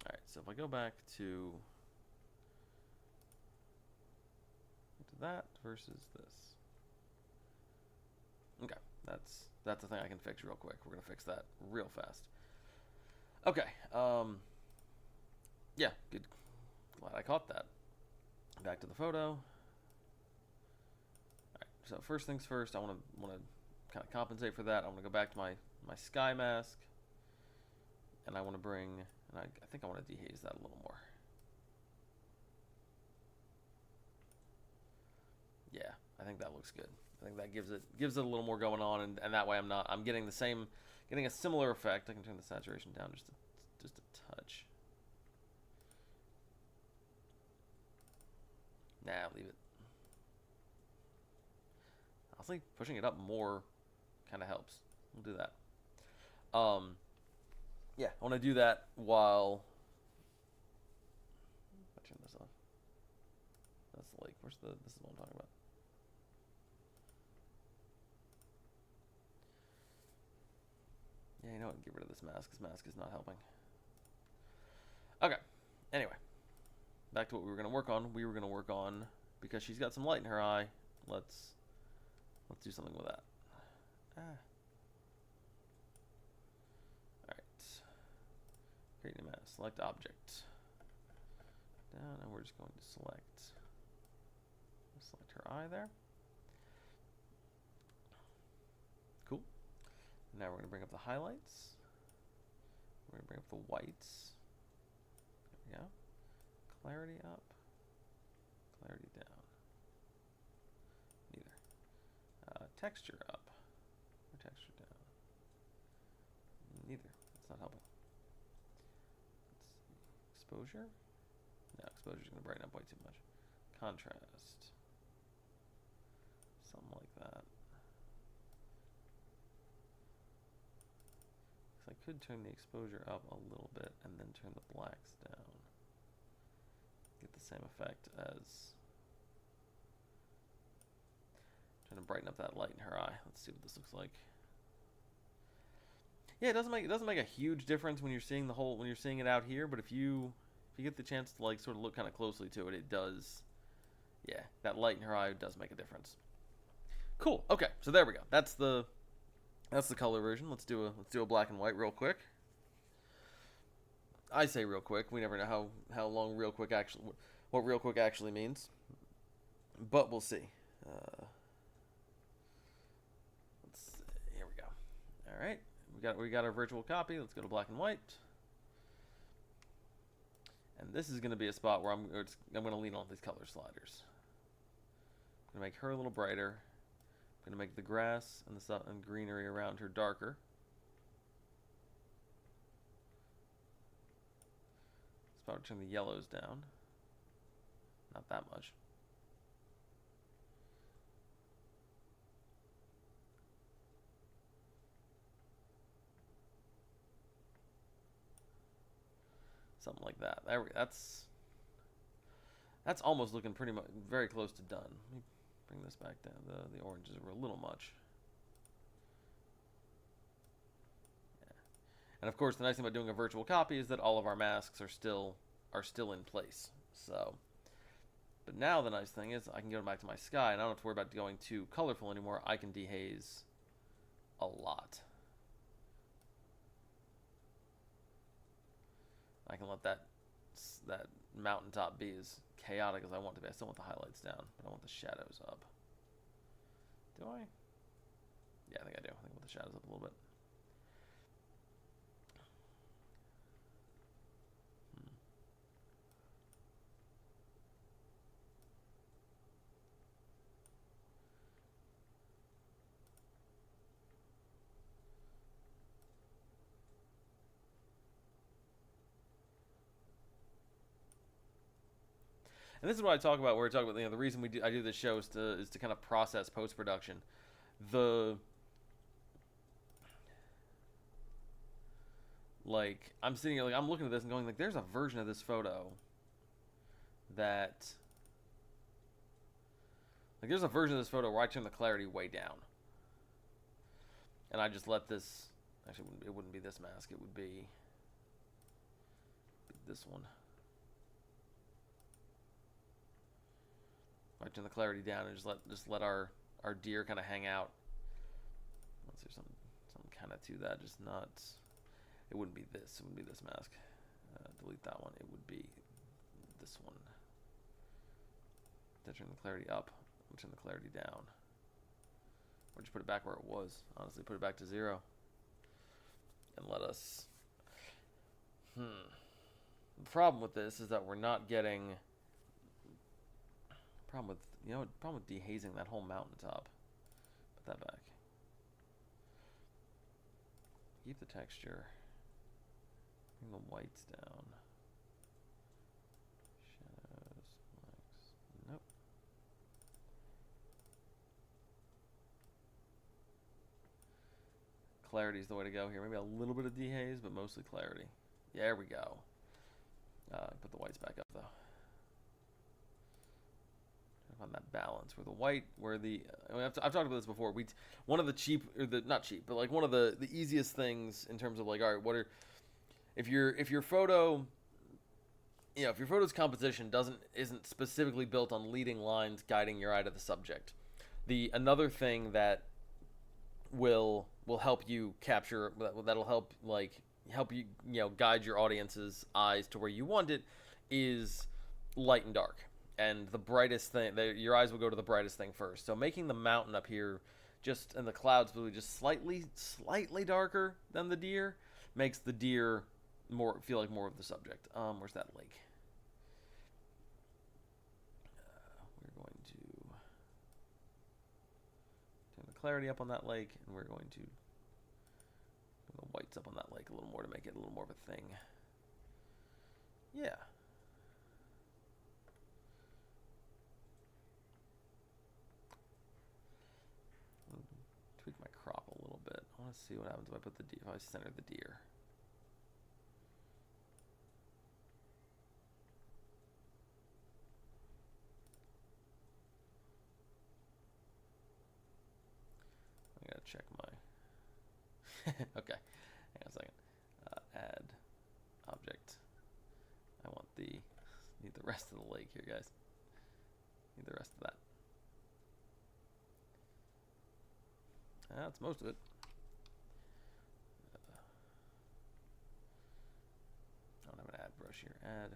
Alright, so if I go back to that versus this. Okay, that's the thing I can fix real quick. We're gonna fix that real fast. Okay, yeah, good. Glad I caught that. Back to the photo. All right, so first things first, I want to kind of compensate for that. I want to go back to my sky mask, and I want to bring, and I think I want to dehaze that a little more. Yeah, I think that looks good. I think that gives it a little more going on, and that way I'm getting a similar effect. I can turn the saturation down just a touch. Nah, leave it. I think pushing it up more kind of helps. We'll do that. Yeah, I want to do that while I turn this off. That's the lake. This is what I'm talking about. Yeah, you know what? Get rid of this mask. This mask is not helping. Okay. Anyway, back to what we were going to work on. We were going to work on, because she's got some light in her eye. Let's do something with that. Alright. Create new mask. Select object. Down, and we're just going to select her eye there. Cool. Now we're going to bring up the highlights. We're going to bring up the whites. There we go. Clarity up. Clarity down. Neither. Texture up. Or texture down. Neither. It's not helping. Let's see. Exposure. No, exposure is going to brighten up way too much. Contrast. Something like that. I could turn the exposure up a little bit and then turn the blacks down. Get the same effect as trying to brighten up that light in her eye. Let's see what this looks like. Yeah, it doesn't make a huge difference when you're seeing it out here, but if you get the chance to like sort of look kind of closely to it, it does. Yeah, that light in her eye does make a difference. Cool. Okay, so there we go. That's the color version. Let's do a black and white real quick. I say real quick. We never know how long real quick actually means, but we'll see. Let's see. Here we go. All right, we got our virtual copy. Let's go to black and white. And this is going to be a spot where I'm going to lean on these color sliders. I'm going to make her a little brighter. I'm going to make the grass and the stuff and greenery around her darker. Let's probably turn the yellows down. Not that much. Something like that. That's almost looking pretty much very close to done. Let me bring this back down. The oranges are a little much. Yeah. And of course, the nice thing about doing a virtual copy is that all of our masks are still in place. So, but now the nice thing is I can go back to my sky, and I don't have to worry about going too colorful anymore. I can dehaze a lot. I can let that mountaintop be as chaotic as I want to be. I still want the highlights down, but I want the shadows up. Do I? Yeah, I think I do. I think I want the shadows up a little bit. And this is what I talk about, where I talk about, the reason I do this show is to kind of process post production. I'm sitting here, I'm looking at this and going, there's a version of this photo that, there's a version of this photo where I turn the clarity way down, and I just let this. Actually, it wouldn't be this mask. It would be this one. I turn the clarity down and just let our deer kind of hang out. Let's do some kind of to that. Just not. It wouldn't be this. It wouldn't be this mask. Delete that one. It would be this one. Did I turn the clarity up? I'm turn the clarity down. Or just put it back where it was. Honestly, put it back to 0. And let us... The problem with this is that we're not getting... Problem with dehazing that whole mountaintop. Put that back. Keep the texture. Bring the whites down. Shadows, blacks. Nope. Clarity is the way to go here. Maybe a little bit of dehaze, but mostly clarity. Yeah, there we go. Put the whites back up though. On that balance where the white, where the I've talked about this before. One of the cheap, or the not cheap, but like one of the easiest things in terms of like, all right, what are if your photo, if your photo's composition isn't specifically built on leading lines guiding your eye to the subject. Another thing that will help you capture, that'll help you guide your audience's eyes to where you want it, is light and dark. And the brightest thing, your eyes will go to the brightest thing first. So making the mountain up here, and the clouds really just slightly darker than the deer, makes the deer feel like more of the subject. Where's that lake? We're going to turn the clarity up on that lake, and we're going to bring the whites up on that lake a little more to make it a little more of a thing. Yeah. Tweak my crop a little bit. I want to see what happens if I put if I center the deer. I gotta check my. Okay, hang on a second. Add object. I want need the rest of the lake here, guys. Need the rest of that. That's most of it. I don't have an add brush here. Add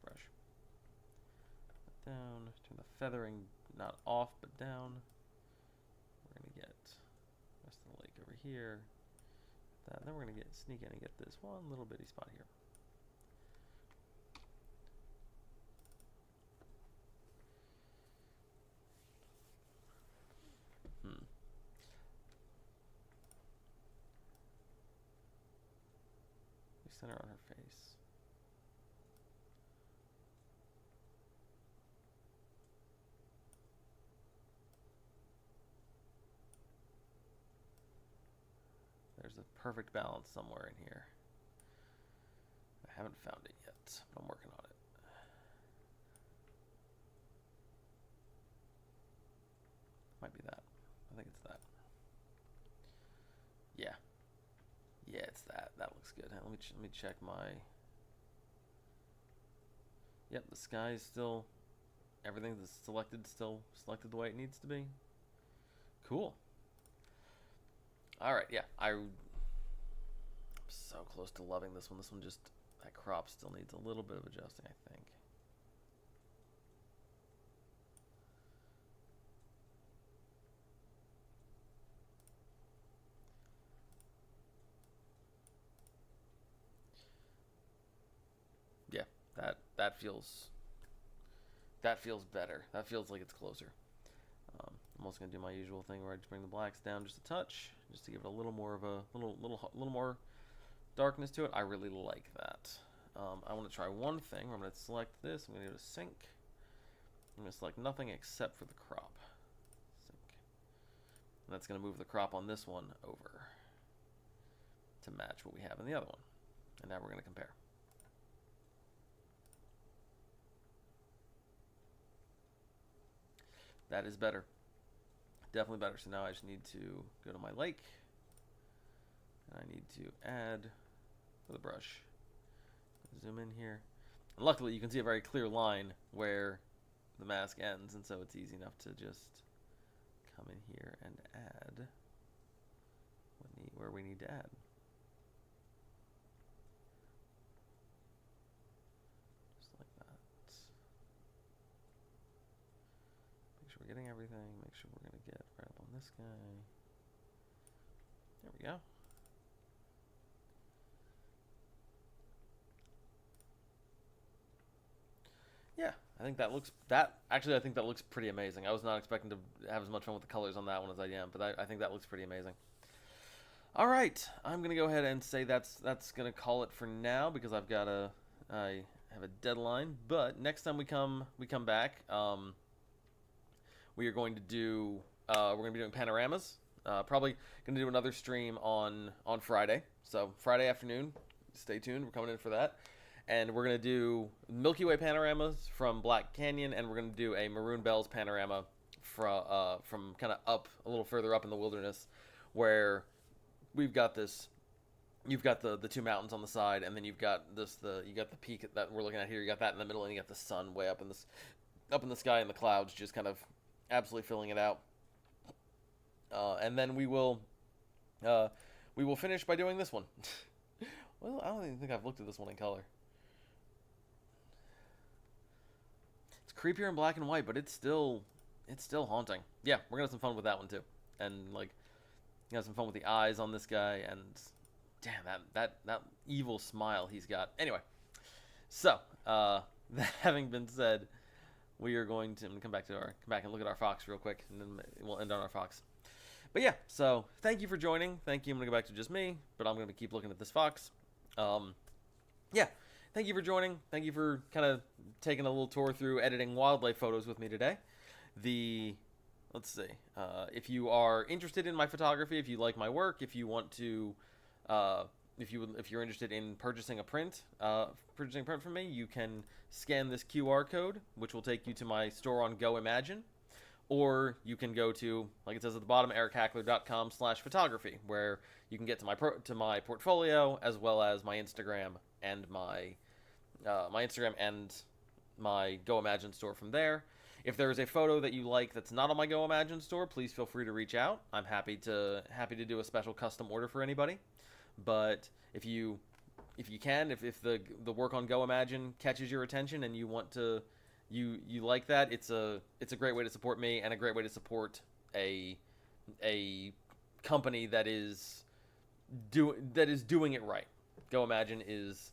brush. Down. Turn the feathering not off but down. We're gonna get the rest of the lake over here. Then we're gonna sneak in and get this one little bitty spot here. Center on her face. There's a perfect balance somewhere in here. I haven't found it yet, but I'm working on it. Might be that. I think it's that. Yeah. Yeah, it's that. That looks good. Let me check my. Yep, the sky is still. Everything that's selected selected the way it needs to be. Cool. All right, yeah, I'm so close to loving this one. This one that crop still needs a little bit of adjusting, I think. Yeah, that feels better. That feels like it's closer. I'm also gonna do my usual thing where I just bring the blacks down just a touch, just to give it a little more of a little more darkness to it. I really like that. I want to try one thing where I'm gonna select this. I'm gonna go to sync. I'm gonna select nothing except for the crop. Sync. And that's gonna move the crop on this one over to match what we have in the other one. And now we're gonna compare. That is better. Definitely better. So now I just need to go to my lake. And I need to add with a brush. Zoom in here. And luckily you can see a very clear line where the mask ends, and so it's easy enough to just come in here and add where we need to add. Just like that. forgetting everything. Make sure we're going to get right up on this guy. There we go. Yeah, I think that looks pretty amazing. I was not expecting to have as much fun with the colors on that one as I am, but I think that looks pretty amazing. All right, I'm gonna go ahead and say that's gonna call it for now because I have a deadline. But next time we come back, we are going to do we're gonna be doing panoramas. Probably gonna do another stream on Friday. So Friday afternoon, stay tuned. We're coming in for that. And we're going to do Milky Way panoramas from Black Canyon, and we're going to do a Maroon Bells panorama from kind of up, a little further up in the wilderness, where we've got this, you've got the two mountains on the side, and then you've got you got the peak that we're looking at here, you got that in the middle, and you got the sun way up in the sky, and the clouds just kind of absolutely filling it out. And then we will finish by doing this one. Well, I don't even think I've looked at this one in color. Creepier in black and white, but it's still haunting. Yeah, we're gonna have some fun with that one too, and like, have some fun with the eyes on this guy, and damn that evil smile he's got. Anyway, so that having been said, we are going to come back and look at our fox real quick, and then we'll end on our fox. But yeah, so thank you for joining. Thank you. I'm gonna go back to just me, but I'm gonna keep looking at this fox. Yeah. Thank you for joining. Thank you for kind of taking a little tour through editing wildlife photos with me today. Let's see. If you are interested in my photography, if you like my work, if you want to, if you're interested in purchasing a print from me, you can scan this QR code, which will take you to my store on GoImagine, or you can go to, like it says at the bottom, erichackler.com/photography, where you can get to my portfolio as well as my Instagram and my Instagram and my GoImagine store from there. If there is a photo that you like that's not on my GoImagine store, please feel free to reach out. I'm happy to do a special custom order for anybody. But if the work on GoImagine catches your attention and you want to you like that, it's a great way to support me and a great way to support a company that is doing it right. GoImagine is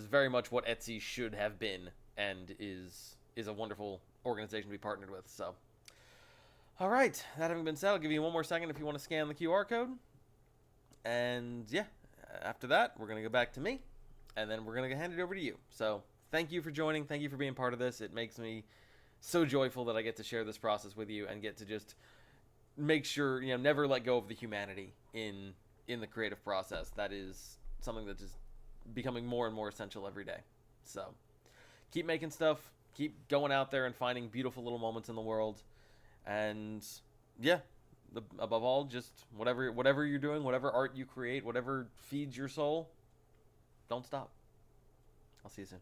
very much what Etsy should have been, and is a wonderful organization to be partnered with. So, all right, that having been said, I'll give you one more second if you want to scan the QR code. And yeah, after that, we're going to go back to me, and then we're going to hand it over to you. So thank you for joining. Thank you for being part of this. It makes me so joyful that I get to share this process with you and get to just make sure, never let go of the humanity in the creative process. That is something that is becoming more and more essential every day. So keep making stuff, keep going out there and finding beautiful little moments in the world. And yeah, above all, just whatever you're doing, whatever art you create, whatever feeds your soul, don't stop. I'll see you soon.